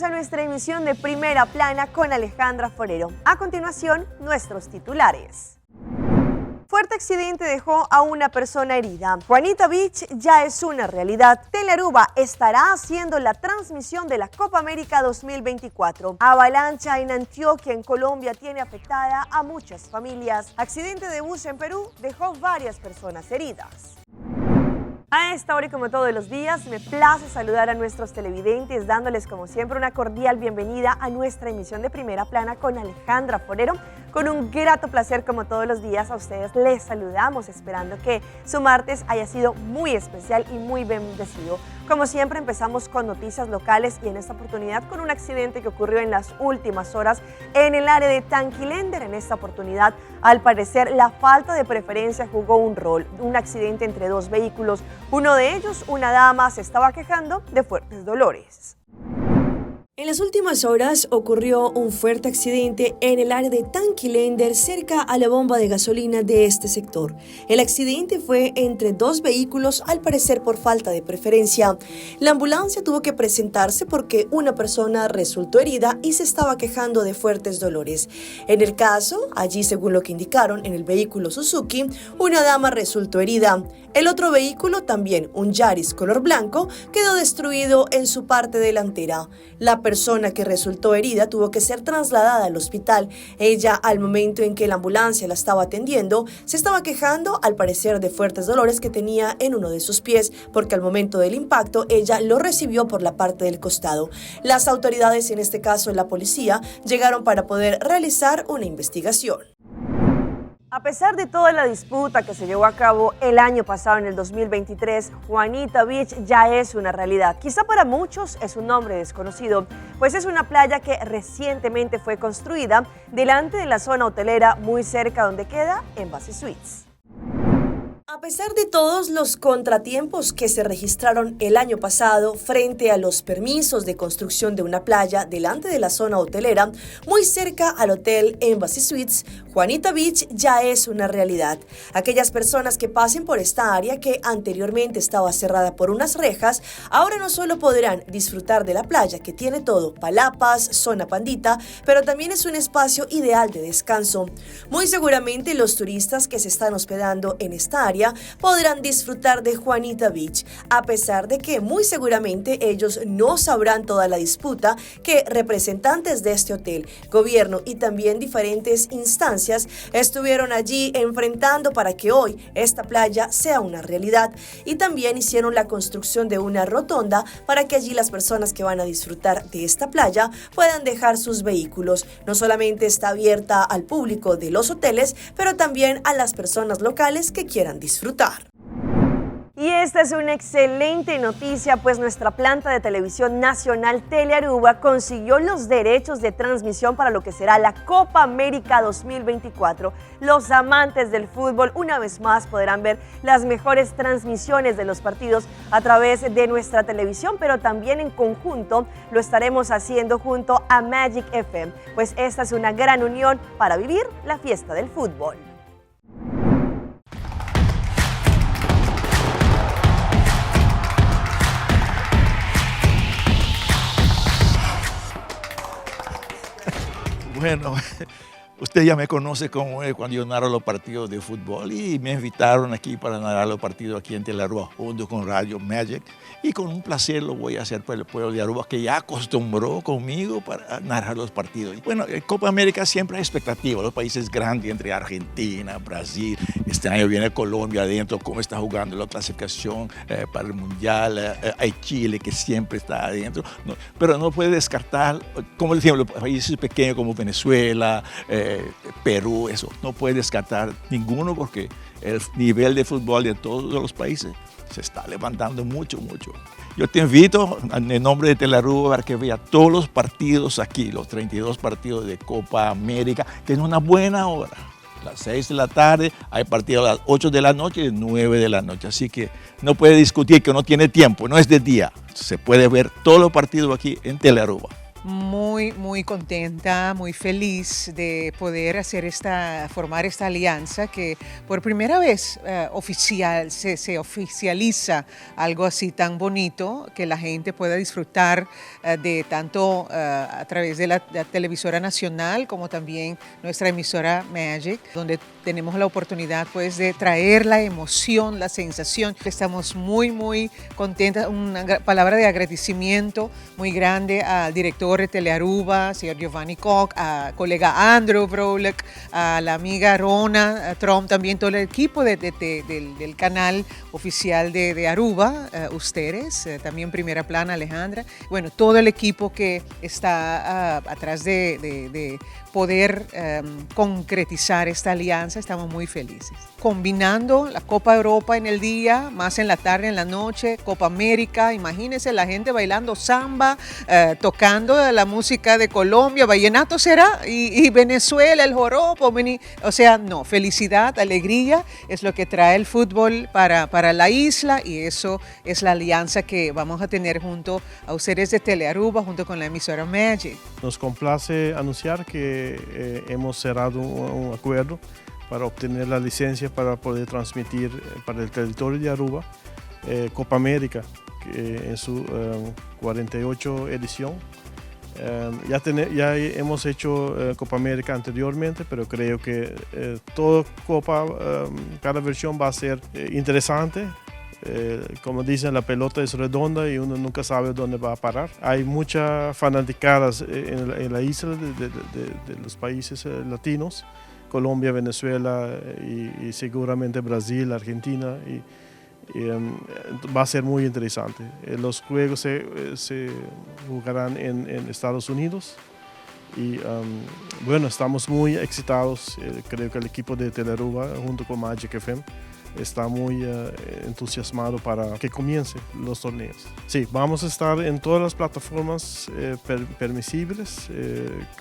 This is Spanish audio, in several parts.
Bienvenidos a nuestra emisión de Primera Plana con Alejandra Forero. A continuación, nuestros titulares. Fuerte accidente dejó a una persona herida. Juanita Beach ya es una realidad. Telearuba estará haciendo la transmisión de la Copa América 2024. Avalancha en Antioquia, en Colombia, tiene afectada a muchas familias. Accidente de bus en Perú dejó varias personas heridas. A esta hora y como todos los días, me place saludar a nuestros televidentes, dándoles como siempre una cordial bienvenida a nuestra emisión de Primera Plana con Alejandra Forero. Con un grato placer como todos los días a ustedes les saludamos, esperando que su martes haya sido muy especial y muy bendecido. Como siempre empezamos con noticias locales y en esta oportunidad con un accidente que ocurrió en las últimas horas en el área de Tanquilender. En esta oportunidad, al parecer, la falta de preferencia jugó un rol. Un accidente entre dos vehículos. Uno de ellos, una dama, se estaba quejando de fuertes dolores. En las últimas horas ocurrió un fuerte accidente en el área de Tanquilender, cerca a la bomba de gasolina de este sector. El accidente fue entre dos vehículos, al parecer por falta de preferencia. La ambulancia tuvo que presentarse porque una persona resultó herida y se estaba quejando de fuertes dolores. En el caso, allí según lo que indicaron en el vehículo Suzuki, una dama resultó herida. El otro vehículo, también un Yaris color blanco, quedó destruido en su parte delantera. La persona que resultó herida tuvo que ser trasladada al hospital. Ella, al momento en que la ambulancia la estaba atendiendo, se estaba quejando, al parecer, de fuertes dolores que tenía en uno de sus pies, porque al momento del impacto ella lo recibió por la parte del costado. Las autoridades, en este caso la policía, llegaron para poder realizar una investigación. A pesar de toda la disputa que se llevó a cabo el año pasado, en el 2023, Juanita Beach ya es una realidad. Quizá para muchos es un nombre desconocido, pues es una playa que recientemente fue construida delante de la zona hotelera muy cerca donde queda Embassy Suites. A pesar de todos los contratiempos que se registraron el año pasado frente a los permisos de construcción de una playa delante de la zona hotelera, muy cerca al hotel Embassy Suites, Juanita Beach ya es una realidad. Aquellas personas que pasen por esta área, que anteriormente estaba cerrada por unas rejas, ahora no solo podrán disfrutar de la playa, que tiene todo, palapas, zona pandita, pero también es un espacio ideal de descanso. Muy seguramente los turistas que se están hospedando en esta área podrán disfrutar de Juanita Beach, a pesar de que muy seguramente ellos no sabrán toda la disputa que representantes de este hotel, gobierno y también diferentes instancias estuvieron allí enfrentando para que hoy esta playa sea una realidad, y también hicieron la construcción de una rotonda para que allí las personas que van a disfrutar de esta playa puedan dejar sus vehículos. No solamente está abierta al público de los hoteles, pero también a las personas locales que quieran disfrutar. Y esta es una excelente noticia, pues nuestra planta de televisión nacional Telearuba consiguió los derechos de transmisión para lo que será la Copa América 2024. Los amantes del fútbol una vez más podrán ver las mejores transmisiones de los partidos a través de nuestra televisión, pero también en conjunto lo estaremos haciendo junto a Magic FM, pues esta es una gran unión para vivir la fiesta del fútbol. Bueno, usted ya me conoce como cuando yo narro los partidos de fútbol, y me invitaron aquí para narrar los partidos aquí en Telearuba junto con Radio Magic, y con un placer lo voy a hacer por el pueblo de Aruba, que ya acostumbró conmigo para narrar los partidos. Bueno, en Copa América siempre hay expectativa, los países grandes entre Argentina, Brasil, este año viene Colombia adentro, cómo está jugando la clasificación para el Mundial, hay Chile que siempre está adentro, no, pero no puede descartar, como decíamos, los países pequeños como Venezuela, Perú, eso, no puede descartar ninguno, porque el nivel de fútbol de todos los países se está levantando mucho. Yo te invito en el nombre de Telearuba para que vea todos los partidos aquí, los 32 partidos de Copa América, que es una buena hora. A las 6 de la tarde, hay partidos a las 8 de la noche y 9 de la noche. Así que no puede discutir que no tiene tiempo, no es de día. Se puede ver todos los partidos aquí en Telearuba. Muy contenta, muy feliz de poder formar esta alianza que por primera vez se oficializa algo así tan bonito que la gente pueda disfrutar de tanto a través de la televisora nacional como también nuestra emisora Magic, donde tenemos la oportunidad pues de traer la emoción, la sensación. Estamos muy contentas, una palabra de agradecimiento muy grande al director de Telearuba, señor Giovanni Koch, a colega Andrew Brolek, a la amiga Rona Trump, también todo el equipo del canal oficial de Aruba, ustedes, también Primera Plana, Alejandra, bueno, todo el equipo que está atrás de poder concretizar esta alianza, estamos muy felices. Combinando la Copa Europa en el día, más en la tarde, en la noche, Copa América, imagínense la gente bailando samba, tocando la música de Colombia, vallenato será, y Venezuela, el joropo, o sea, no, felicidad, alegría es lo que trae el fútbol para la isla y eso es la alianza que vamos a tener junto a ustedes de Telearuba, junto con la emisora Magic. Nos complace anunciar que hemos cerrado un acuerdo para obtener la licencia para poder transmitir para el territorio de Aruba Copa América en su 48 edición. Ya hemos hecho Copa América anteriormente, pero creo que toda Copa, cada versión va a ser interesante. Como dicen, la pelota es redonda y uno nunca sabe dónde va a parar. Hay muchas fanaticadas en la isla de los países latinos, Colombia, Venezuela y seguramente Brasil, Argentina. Va a ser muy interesante. Los juegos se jugarán en Estados Unidos y bueno, estamos muy excitados. Creo que el equipo de Telearuba junto con Magic FM está muy entusiasmado para que comiencen los torneos. Sí, vamos a estar en todas las plataformas permisibles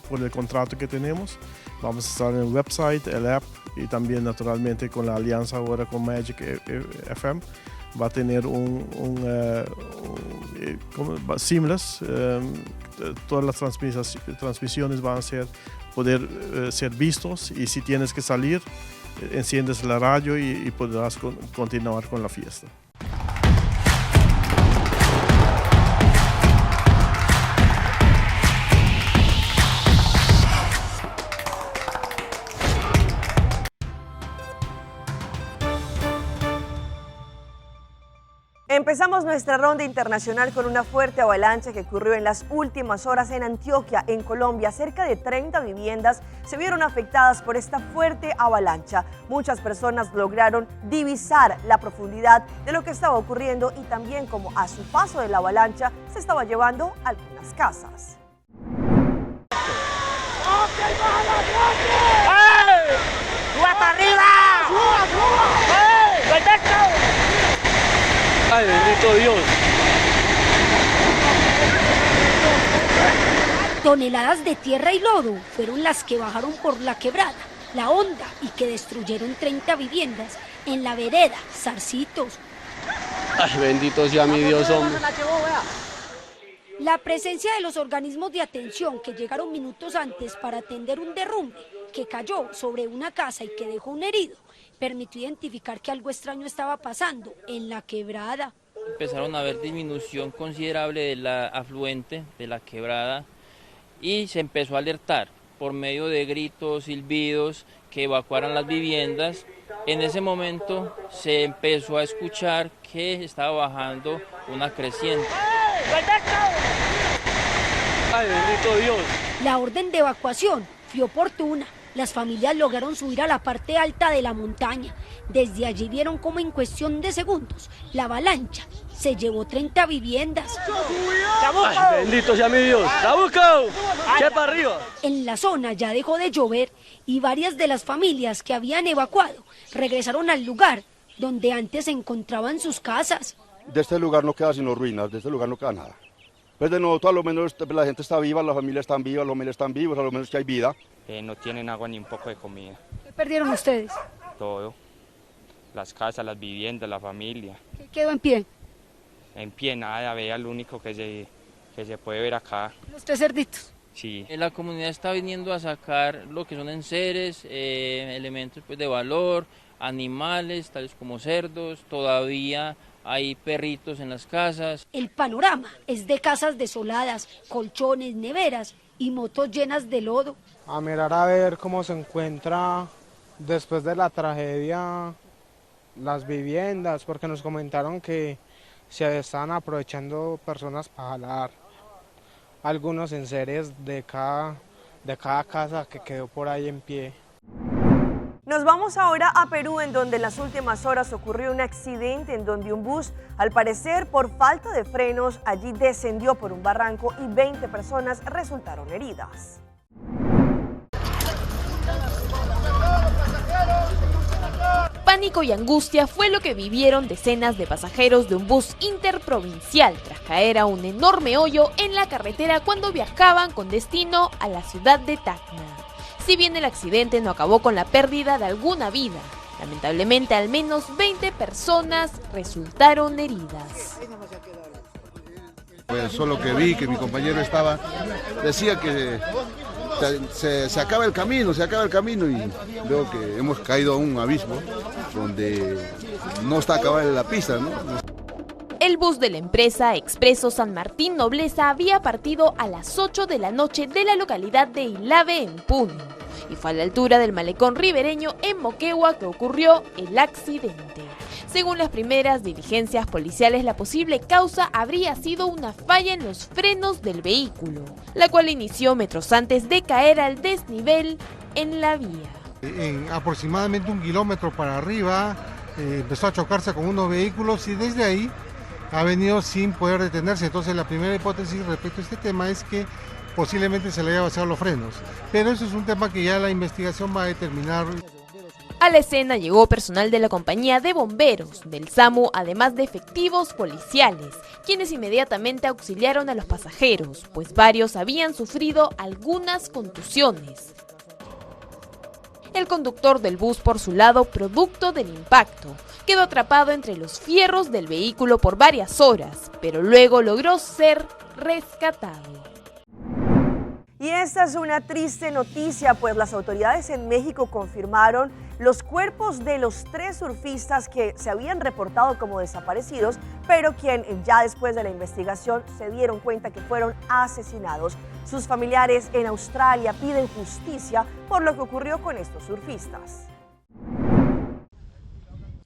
por el contrato que tenemos. Vamos a estar en el website, el app y también naturalmente con la alianza ahora con Magic FM. Va a tener seamless, todas las transmisiones van a poder ser vistos y si tienes que salir, enciendes la radio y podrás continuar con la fiesta. Empezamos nuestra ronda internacional con una fuerte avalancha que ocurrió en las últimas horas en Antioquia, en Colombia. Cerca de 30 viviendas se vieron afectadas por esta fuerte avalancha. Muchas personas lograron divisar la profundidad de lo que estaba ocurriendo y también cómo a su paso de la avalancha se estaba llevando algunas casas. ¡Ay, bendito Dios! Toneladas de tierra y lodo fueron las que bajaron por la quebrada, la honda y que destruyeron 30 viviendas en la vereda Zarcitos. ¡Ay, bendito sea mi Dios, hombre! La presencia de los organismos de atención que llegaron minutos antes para atender un derrumbe que cayó sobre una casa y que dejó un herido permitió identificar que algo extraño estaba pasando en la quebrada. Empezaron a haber disminución considerable de la afluente de la quebrada y se empezó a alertar por medio de gritos, silbidos, que evacuaran las viviendas. En ese momento se empezó a escuchar que estaba bajando una creciente. ¡Ay, bendito Dios! La orden de evacuación fue oportuna. Las familias lograron subir a la parte alta de la montaña. Desde allí vieron cómo en cuestión de segundos la avalancha se llevó 30 viviendas. ¡Ay, bendito sea mi Dios! ¡Chabuco! ¡Qué para arriba! En la zona ya dejó de llover y varias de las familias que habían evacuado regresaron al lugar donde antes se encontraban sus casas. De este lugar no queda sino ruinas, de este lugar no queda nada. Pues de nosotros a lo menos la gente está viva, las familias están vivas, los familias están vivos, a lo menos que hay vida. No tienen agua ni un poco de comida. ¿Qué perdieron ustedes? Todo. Las casas, las viviendas, la familia. ¿Qué quedó en pie? En pie nada, vea, lo único que que se puede ver acá. Los 3 cerditos. Sí. La comunidad está viniendo a sacar lo que son enseres, elementos pues, de valor, animales tales como cerdos, todavía hay perritos en las casas. El panorama es de casas desoladas, colchones, neveras y motos llenas de lodo. A mirar a ver cómo se encuentra después de la tragedia las viviendas, porque nos comentaron que se estaban aprovechando personas para jalar algunos enseres de cada casa que quedó por ahí en pie. Nos vamos ahora a Perú, en donde en las últimas horas ocurrió un accidente en donde un bus, al parecer por falta de frenos, allí descendió por un barranco y 20 personas resultaron heridas. Pánico y angustia fue lo que vivieron decenas de pasajeros de un bus interprovincial tras caer a un enorme hoyo en la carretera cuando viajaban con destino a la ciudad de Tacna. Si bien el accidente no acabó con la pérdida de alguna vida, lamentablemente al menos 20 personas resultaron heridas. Pues solo que vi que mi compañero decía que se acaba el camino y veo que hemos caído a un abismo donde no está acabada la pista, ¿no? El bus de la empresa Expreso San Martín Nobleza había partido a las 8 de la noche de la localidad de Ilave, en Puno, y fue a la altura del malecón ribereño en Moquegua que ocurrió el accidente. Según las primeras diligencias policiales, la posible causa habría sido una falla en los frenos del vehículo, la cual inició metros antes de caer al desnivel en la vía. En aproximadamente 1 kilómetro para arriba empezó a chocarse con unos vehículos y desde ahí ha venido sin poder detenerse. Entonces la primera hipótesis respecto a este tema es que posiblemente se le haya vaciado los frenos, pero eso es un tema que ya la investigación va a determinar. A la escena llegó personal de la compañía de bomberos, del SAMU, además de efectivos policiales, quienes inmediatamente auxiliaron a los pasajeros, pues varios habían sufrido algunas contusiones. El conductor del bus, por su lado, producto del impacto, quedó atrapado entre los fierros del vehículo por varias horas, pero luego logró ser rescatado. Y esta es una triste noticia, pues las autoridades en México confirmaron los cuerpos de los 3 surfistas que se habían reportado como desaparecidos, pero quien ya después de la investigación se dieron cuenta que fueron asesinados. Sus familiares en Australia piden justicia por lo que ocurrió con estos surfistas.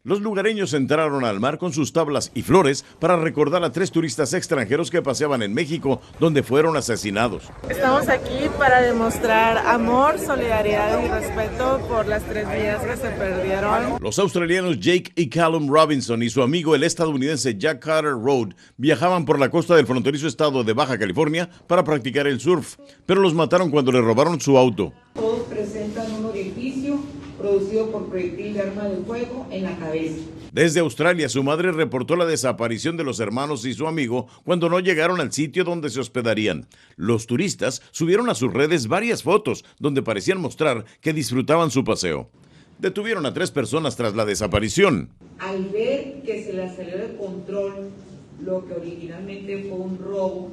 Los lugareños entraron al mar con sus tablas y flores para recordar a 3 turistas extranjeros que paseaban en México, donde fueron asesinados. Estamos aquí para demostrar amor, solidaridad y respeto por las 3 vidas que se perdieron. Los australianos Jake y Callum Robinson y su amigo el estadounidense Jack Carter Road viajaban por la costa del fronterizo estado de Baja California para practicar el surf, pero los mataron cuando le robaron su auto. Todos presentan un orificio producido por proyectil de arma de fuego en la cabeza. Desde Australia, su madre reportó la desaparición de los hermanos y su amigo cuando no llegaron al sitio donde se hospedarían. Los turistas subieron a sus redes varias fotos donde parecían mostrar que disfrutaban su paseo. Detuvieron a 3 personas tras la desaparición. Al ver que se les salió de control lo que originalmente fue un robo,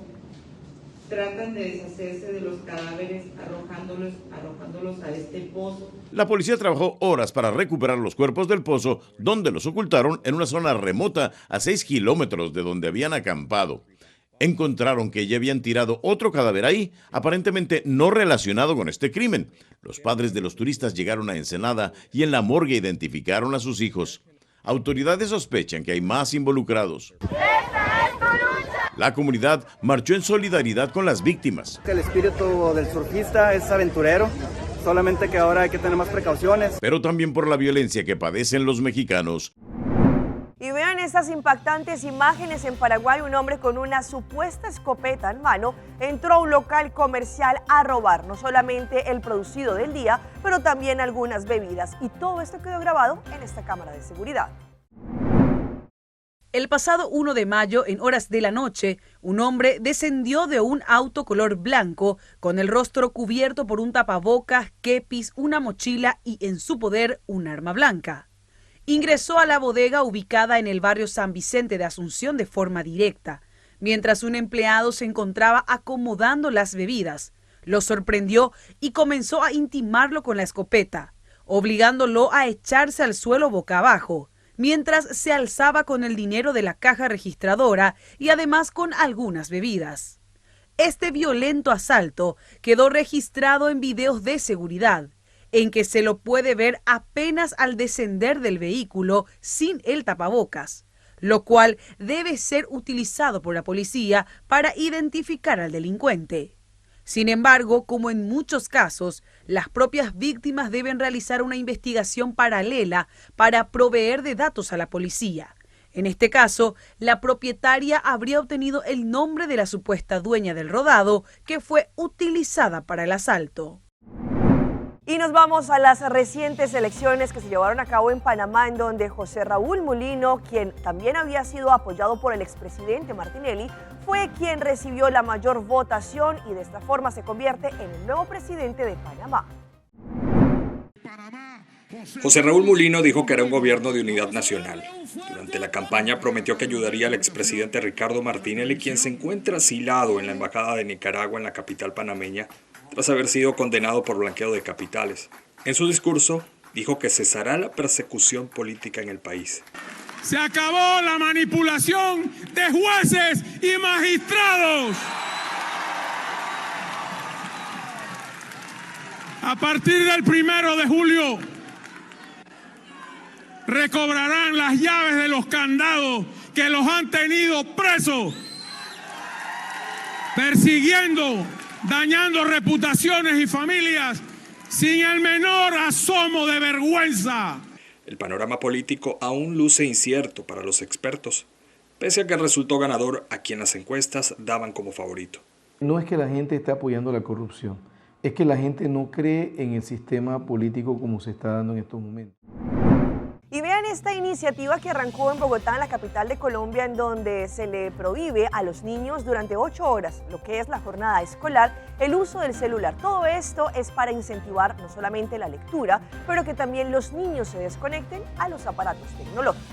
tratan de deshacerse de los cadáveres arrojándolos a este pozo. La policía trabajó horas para recuperar los cuerpos del pozo, donde los ocultaron en una zona remota a 6 kilómetros de donde habían acampado. Encontraron que ya habían tirado otro cadáver ahí, aparentemente no relacionado con este crimen. Los padres de los turistas llegaron a Ensenada y en la morgue identificaron a sus hijos. Autoridades sospechan que hay más involucrados. La comunidad marchó en solidaridad con las víctimas. El espíritu del surfista es aventurero, solamente que ahora hay que tener más precauciones. Pero también por la violencia que padecen los mexicanos. Y vean estas impactantes imágenes. En Paraguay, un hombre con una supuesta escopeta en mano entró a un local comercial a robar no solamente el producido del día, pero también algunas bebidas. Y todo esto quedó grabado en esta cámara de seguridad. El pasado 1 de mayo, en horas de la noche, un hombre descendió de un auto color blanco con el rostro cubierto por un tapabocas, kepis, una mochila y en su poder un arma blanca. Ingresó a la bodega ubicada en el barrio San Vicente de Asunción de forma directa. mientras un empleado se encontraba acomodando las bebidas. Lo sorprendió y comenzó a intimarlo con la escopeta, obligándolo a echarse al suelo boca abajo, mientras se alzaba con el dinero de la caja registradora y además con algunas bebidas. Este violento asalto quedó registrado en videos de seguridad, en que se lo puede ver apenas al descender del vehículo sin el tapabocas, lo cual debe ser utilizado por la policía para identificar al delincuente. Sin embargo, como en muchos casos, las propias víctimas deben realizar una investigación paralela para proveer de datos a la policía. En este caso, la propietaria habría obtenido el nombre de la supuesta dueña del rodado que fue utilizada para el asalto. Y nos vamos a las recientes elecciones que se llevaron a cabo en Panamá, en donde José Raúl Mulino, quien también había sido apoyado por el expresidente Martinelli, fue quien recibió la mayor votación y de esta forma se convierte en el nuevo presidente de Panamá. José Raúl Mulino dijo que era un gobierno de unidad nacional. Durante la campaña prometió que ayudaría al expresidente Ricardo Martinelli, quien se encuentra asilado en la embajada de Nicaragua en la capital panameña, tras haber sido condenado por blanqueo de capitales. En su discurso, dijo que cesará la persecución política en el país. Se acabó la manipulación de jueces y magistrados. A partir del 1 de julio, recobrarán las llaves de los candados que los han tenido presos, persiguiendo, dañando reputaciones y familias sin el menor asomo de vergüenza. El panorama político aún luce incierto para los expertos, pese a que resultó ganador a quien las encuestas daban como favorito. No es que la gente esté apoyando la corrupción, es que la gente no cree en el sistema político como se está dando en estos momentos. Y vean esta iniciativa que arrancó en Bogotá, en la capital de Colombia, en donde se le prohíbe a los niños durante 8 horas, lo que es la jornada escolar, el uso del celular. Todo esto es para incentivar no solamente la lectura, pero que también los niños se desconecten a los aparatos tecnológicos.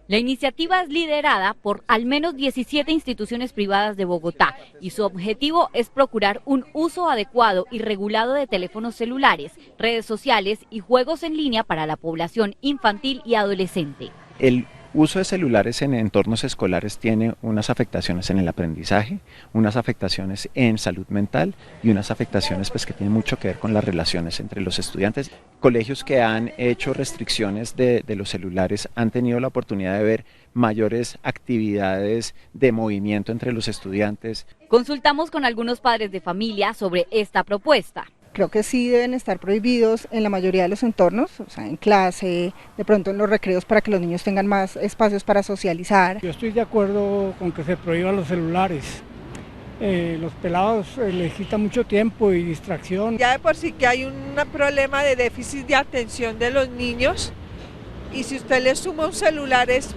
La iniciativa es liderada por al menos 17 instituciones privadas de Bogotá y su objetivo es procurar un uso adecuado y regulado de teléfonos celulares, redes sociales y juegos en línea para la población infantil y adolescente. El uso de celulares en entornos escolares tiene unas afectaciones en el aprendizaje, unas afectaciones en salud mental y unas afectaciones que tienen mucho que ver con las relaciones entre los estudiantes. Colegios que han hecho restricciones de los celulares han tenido la oportunidad de ver mayores actividades de movimiento entre los estudiantes. Consultamos con algunos padres de familia sobre esta propuesta. Creo que sí deben estar prohibidos en la mayoría de los entornos, o sea, en clase, de pronto en los recreos para que los niños tengan más espacios para socializar. Yo estoy de acuerdo con que se prohíban los celulares. Los pelados les quita mucho tiempo y distracción. Ya de por sí que hay un problema de déficit de atención de los niños y si usted le suma un celular es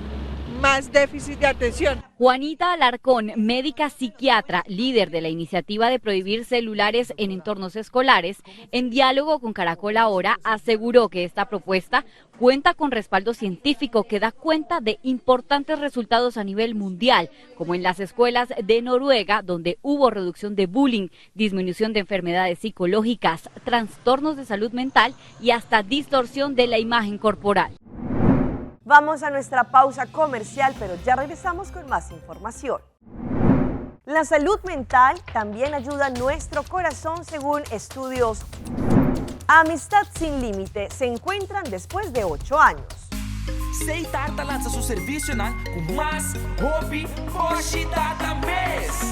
más déficit de atención. Juanita Alarcón, médica psiquiatra, líder de la iniciativa de prohibir celulares en entornos escolares, en diálogo con Caracol Ahora, aseguró que esta propuesta cuenta con respaldo científico que da cuenta de importantes resultados a nivel mundial, como en las escuelas de Noruega, donde hubo reducción de bullying, disminución de enfermedades psicológicas, trastornos de salud mental y hasta distorsión de la imagen corporal. Vamos a nuestra pausa comercial, pero ya regresamos con más información. La salud mental también ayuda a nuestro corazón, según estudios. Amistad Sin Límite se encuentran después de 8 años. Seitar lança seu serviço com mais hobby, hoje data mês.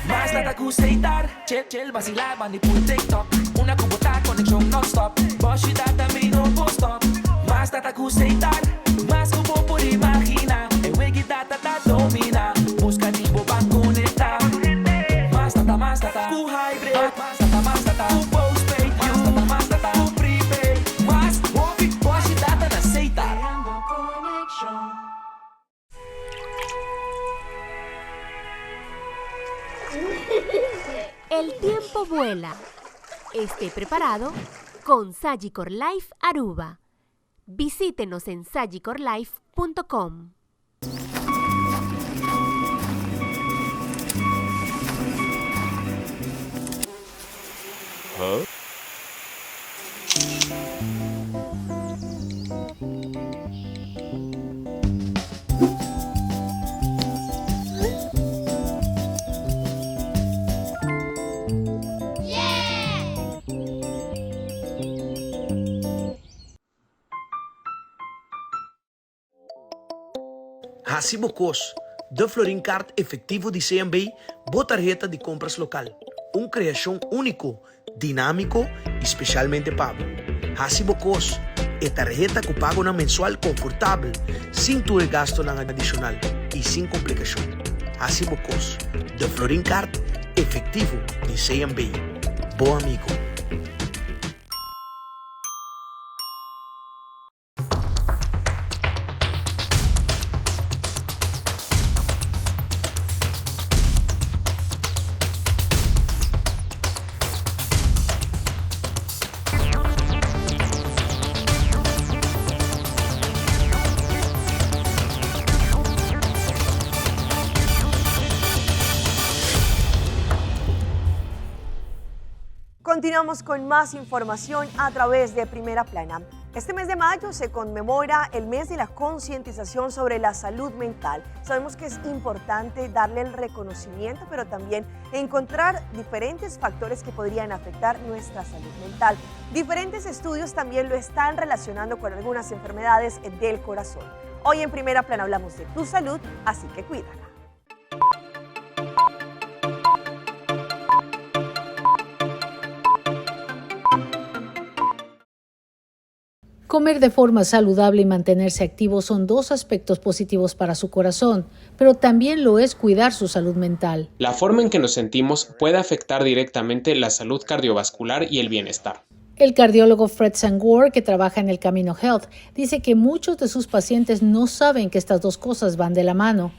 Mais data com Seitar, chel vacilar, bandi por TikTok. Una cubota conexão non-stop, hoje data me no stop. Mais data com Seitar, mais como por imaginar. Eu wegi data da domina, busca tipo para conectar. Mais data, com hybrid, mais data, com postpaid, mais data, com prepaid. Mais hobby, hoje data na Seitar. El tiempo vuela. Esté preparado con Sagicor Life Aruba. Visítenos en sagicorlife.com. Recibo COS, da Florin Card efetivo de CMB, boa tarjeta de compras local. Criação único, dinâmico e especialmente pago. Recibo COS é tarjeta que paga na mensual confortável, sem ter gasto na adicional e sem complicação. Recibo COS, da Florin Card efetivo de CMB. Bom amigo. Continuamos con más información a través de Primera Plana. Este mes de mayo se conmemora el mes de la concientización sobre la salud mental. Sabemos que es importante darle el reconocimiento, pero también encontrar diferentes factores que podrían afectar nuestra salud mental. Diferentes estudios también lo están relacionando con algunas enfermedades del corazón. Hoy en Primera Plana hablamos de tu salud, así que cuídala. Comer de forma saludable y mantenerse activo son dos aspectos positivos para su corazón, pero también lo es cuidar su salud mental. La forma en que nos sentimos puede afectar directamente la salud cardiovascular y el bienestar. El cardiólogo Fred Sangor, que trabaja en el Camino Health, dice que muchos de sus pacientes no saben que estas dos cosas van de la mano.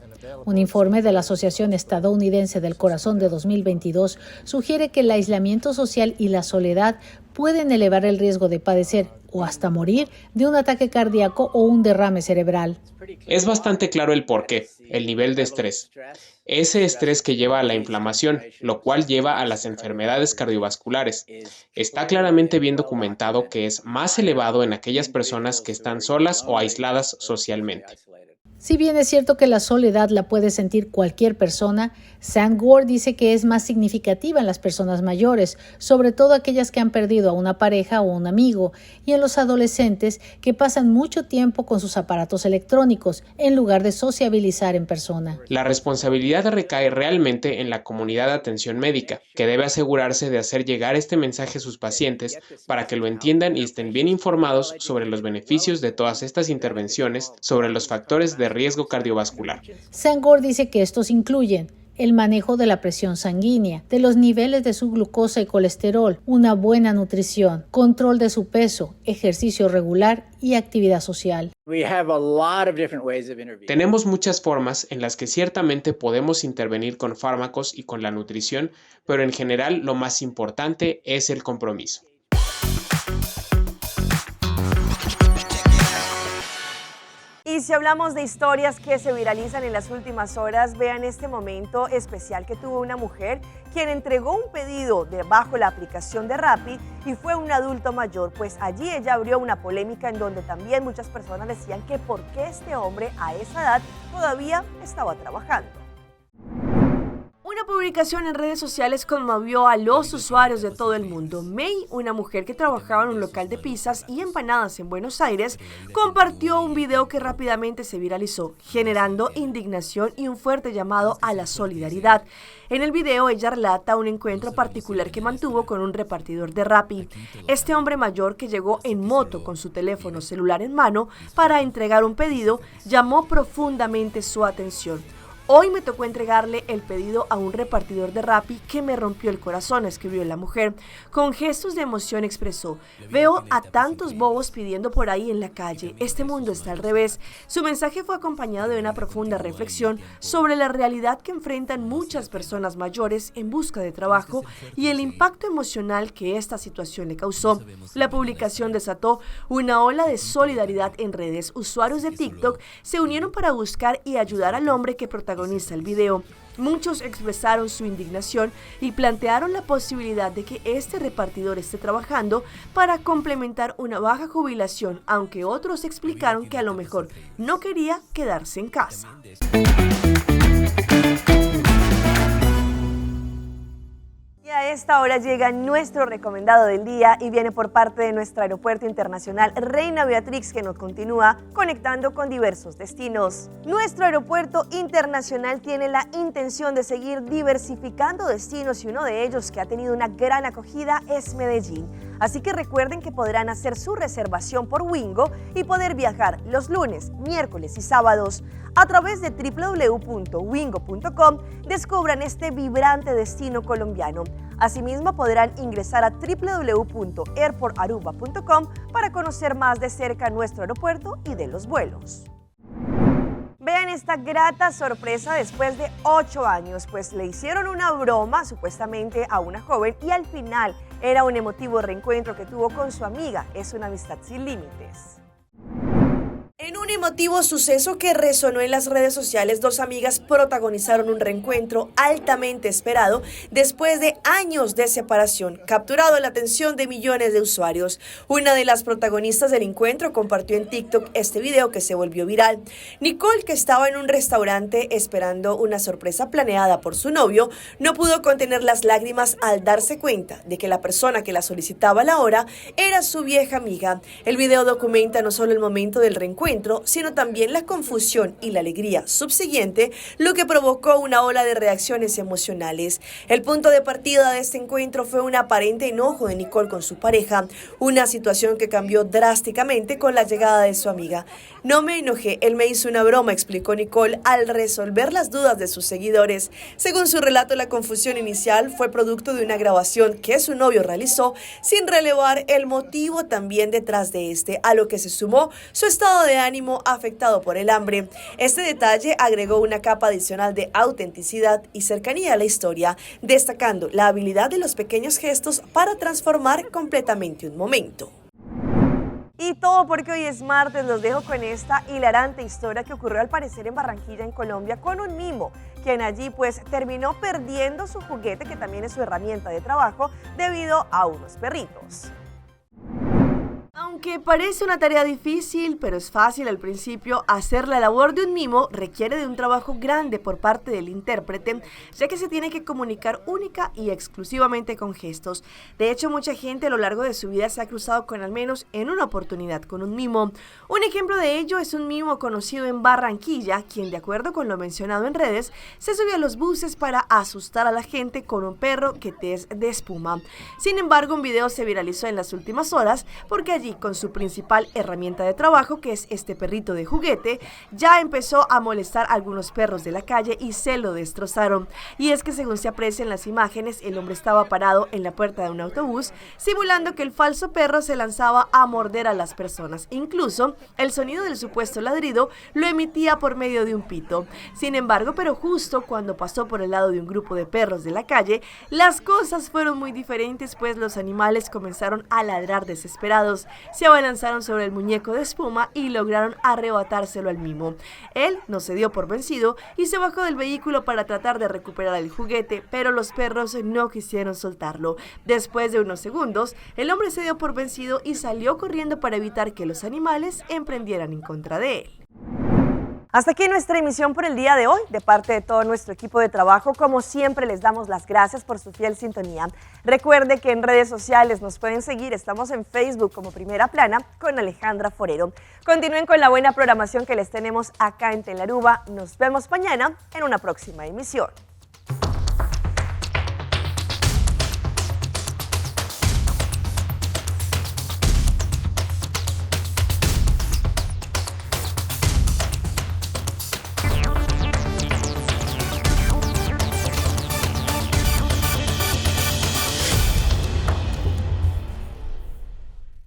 Un informe de la Asociación Estadounidense del Corazón de 2022 sugiere que el aislamiento social y la soledad pueden elevar el riesgo de padecer o hasta morir de un ataque cardíaco o un derrame cerebral. Es bastante claro el porqué, el nivel de estrés. Ese estrés que lleva a la inflamación, lo cual lleva a las enfermedades cardiovasculares. Está claramente bien documentado que es más elevado en aquellas personas que están solas o aisladas socialmente. Si bien es cierto que la soledad la puede sentir cualquier persona, Sangor dice que es más significativa en las personas mayores, sobre todo aquellas que han perdido a una pareja o un amigo, y en los adolescentes que pasan mucho tiempo con sus aparatos electrónicos en lugar de sociabilizar en persona. La responsabilidad recae realmente en la comunidad de atención médica, que debe asegurarse de hacer llegar este mensaje a sus pacientes para que lo entiendan y estén bien informados sobre los beneficios de todas estas intervenciones sobre los factores de riesgo cardiovascular. Sangor dice que estos incluyen el manejo de la presión sanguínea, de los niveles de su glucosa y colesterol, una buena nutrición, control de su peso, ejercicio regular y actividad social. Tenemos muchas formas en las que ciertamente podemos intervenir con fármacos y con la nutrición, pero en general lo más importante es el compromiso. Y si hablamos de historias que se viralizan en las últimas horas, vean este momento especial que tuvo una mujer quien entregó un pedido bajo la aplicación de Rappi y fue un adulto mayor, pues allí ella abrió una polémica en donde también muchas personas decían que por qué este hombre a esa edad todavía estaba trabajando. Una publicación en redes sociales conmovió a los usuarios de todo el mundo. May, una mujer que trabajaba en un local de pizzas y empanadas en Buenos Aires, compartió un video que rápidamente se viralizó, generando indignación y un fuerte llamado a la solidaridad. En el video ella relata un encuentro particular que mantuvo con un repartidor de Rappi. Este hombre mayor, que llegó en moto con su teléfono celular en mano para entregar un pedido, llamó profundamente su atención. Hoy me tocó entregarle el pedido a un repartidor de Rappi que me rompió el corazón, escribió la mujer. Con gestos de emoción expresó: veo a tantos bobos pidiendo por ahí en la calle, este mundo está al revés. Su mensaje fue acompañado de una profunda reflexión sobre la realidad que enfrentan muchas personas mayores en busca de trabajo y el impacto emocional que esta situación le causó. La publicación desató una ola de solidaridad en redes. Usuarios de TikTok se unieron para buscar y ayudar al hombre que protagoniza el video. Muchos expresaron su indignación y plantearon la posibilidad de que este repartidor esté trabajando para complementar una baja jubilación, aunque otros explicaron que a lo mejor no quería quedarse en casa. Y a esta hora llega nuestro recomendado del día y viene por parte de nuestro aeropuerto internacional Reina Beatrix, que nos continúa conectando con diversos destinos. Nuestro aeropuerto internacional tiene la intención de seguir diversificando destinos y uno de ellos que ha tenido una gran acogida es Medellín. Así que recuerden que podrán hacer su reservación por Wingo y poder viajar los lunes, miércoles y sábados. A través de www.wingo.com descubran este vibrante destino colombiano. Asimismo podrán ingresar a www.airportaruba.com para conocer más de cerca nuestro aeropuerto y de los vuelos. Vean esta grata sorpresa después de 8 años, pues le hicieron una broma supuestamente a una joven y al final era un emotivo reencuentro que tuvo con su amiga. Es una amistad sin límites. En un emotivo suceso que resonó en las redes sociales, dos amigas protagonizaron un reencuentro altamente esperado después de años de separación, capturado la atención de millones de usuarios. Una de las protagonistas del encuentro compartió en TikTok este video que se volvió viral. Nicole, que estaba en un restaurante esperando una sorpresa planeada por su novio, no pudo contener las lágrimas al darse cuenta de que la persona que la solicitaba a la hora era su vieja amiga. El video documenta no solo el momento del reencuentro, sino también la confusión y la alegría subsiguiente, lo que provocó una ola de reacciones emocionales. El punto de partida de este encuentro fue un aparente enojo de Nicole con su pareja, una situación que cambió drásticamente con la llegada de su amiga. No me enojé, él me hizo una broma, explicó Nicole al resolver las dudas de sus seguidores. Según su relato, la confusión inicial fue producto de una grabación que su novio realizó sin relevar el motivo también detrás de este, a lo que se sumó su estado de ánimo afectado por el hambre. Este detalle agregó una capa adicional de autenticidad y cercanía a la historia, destacando la habilidad de los pequeños gestos para transformar completamente un momento. Y todo porque hoy es martes, los dejo con esta hilarante historia que ocurrió al parecer en Barranquilla, en Colombia, con un mimo, quien allí pues terminó perdiendo su juguete, que también es su herramienta de trabajo, debido a unos perritos. Aunque parece una tarea difícil, pero es fácil al principio, hacer la labor de un mimo requiere de un trabajo grande por parte del intérprete, ya que se tiene que comunicar única y exclusivamente con gestos. De hecho, mucha gente a lo largo de su vida se ha cruzado con al menos en una oportunidad con un mimo. Un ejemplo de ello es un mimo conocido en Barranquilla, quien, de acuerdo con lo mencionado en redes, se subió a los buses para asustar a la gente con un perro que es de espuma. Sin embargo, un video se viralizó en las últimas horas porque allí, con su principal herramienta de trabajo, que es este perrito de juguete, ya empezó a molestar a algunos perros de la calle y se lo destrozaron. Y es que, según se aprecia en las imágenes, el hombre estaba parado en la puerta de un autobús, simulando que el falso perro se lanzaba a morder a las personas. Incluso, el sonido del supuesto ladrido lo emitía por medio de un pito. Sin embargo, pero justo cuando pasó por el lado de un grupo de perros de la calle, las cosas fueron muy diferentes, pues los animales comenzaron a ladrar desesperados. Se abalanzaron sobre el muñeco de espuma y lograron arrebatárselo al mimo. Él no se dio por vencido y se bajó del vehículo para tratar de recuperar el juguete, pero los perros no quisieron soltarlo. Después de unos segundos, el hombre se dio por vencido y salió corriendo para evitar que los animales emprendieran en contra de él. Hasta aquí nuestra emisión por el día de hoy. De parte de todo nuestro equipo de trabajo, como siempre, les damos las gracias por su fiel sintonía. Recuerde que en redes sociales nos pueden seguir. Estamos en Facebook como Primera Plana con Alejandra Forero. Continúen con la buena programación que les tenemos acá en Telaruba. Nos vemos mañana en una próxima emisión.